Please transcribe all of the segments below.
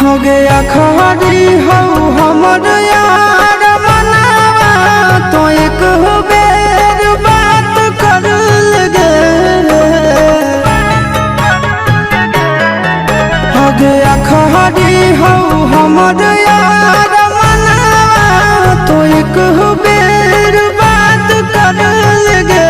हो गया खड़ी हो हमर यार मनावा तो एक बेर बात कर लगे। हो गया खड़ी हो हमर यार मनावा तो एक बेर बात कर लगे।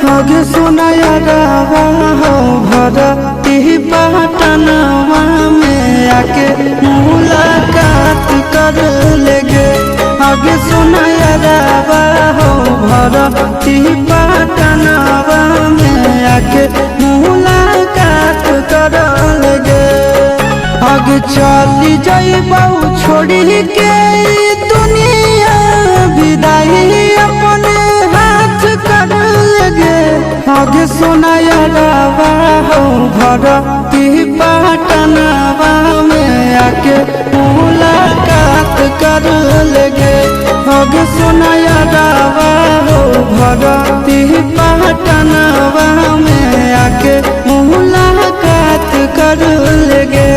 हो गे सुनाया रावा हो भरती पटनवा में आके मुलाकात कर लेगे। आगे सुनाया रावा हो भरती पटनवा में आके मुलाकात कर लेगे। आगे चली जाइबौ छोड़ी के दुनिया विदाई अपने हाथ कर लेगे। आगे सुनाया रावा हो भरती पटनवा में आके मुलाकात कर लेगे। आगे सुनाया रावा हो भरती पटनवा में आके मुलाकात कर लेगे।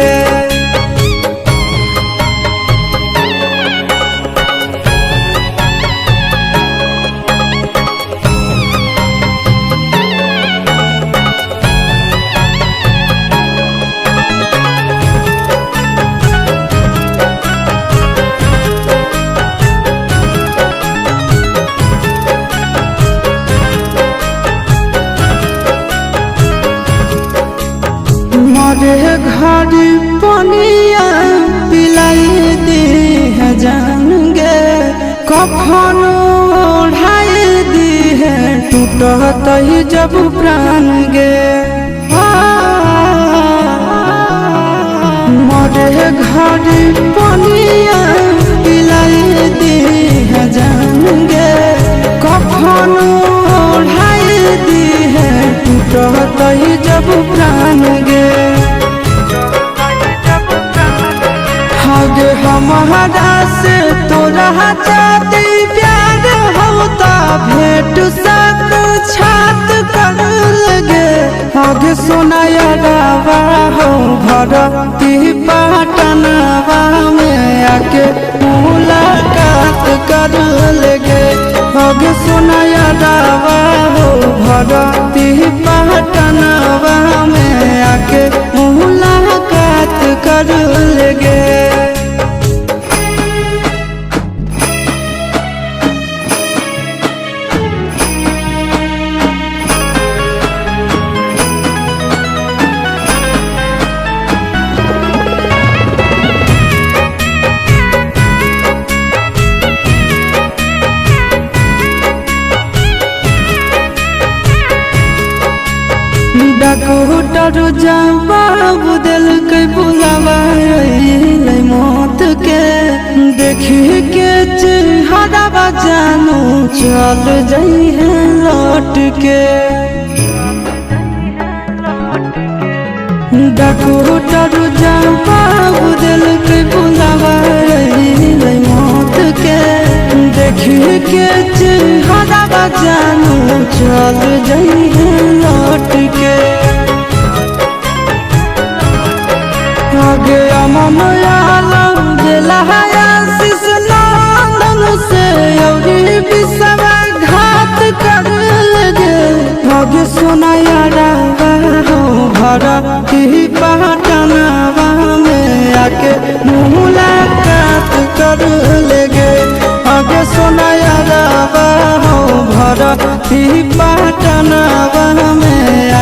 मरे घड़ी पनिया पिलाई दी है जान गे। कफन ओढ़ाई दी है टूटत ही जब प्राण गे। मरे घड़ी पनिया पिलाई दी है जान गे। कफन ओढ़ाई दी है टूटत ही जब प्राण गे। आगे हमारा से तोरा जाती प्यार होता भेंट साक्षात कर लगे। आगे सुनाया रावा हो भरती पटनवा में आके मुलाकात कर लेगे। आगे सुनाया रावा हो भरती पटनवा में आके मुलाकात कर लेगे। डॉक्टर जवाब दिल के बुलावा मौत के। देखी के चेहरा जानू चल जाई है लौट के। डॉक्टर जवाब दिल के बुलावा मौत के। देखी के चेहरा जानू चल जाई है लौट के। आगे अमन आलम दिलाया शिशनंदन से औरी विषवा घात कर लगे। आगे सुनाया रावा हो भरती पटनवा में आके मुलाकात कर लेगे। आगे सुनाया रावा हो भरती पटनवा में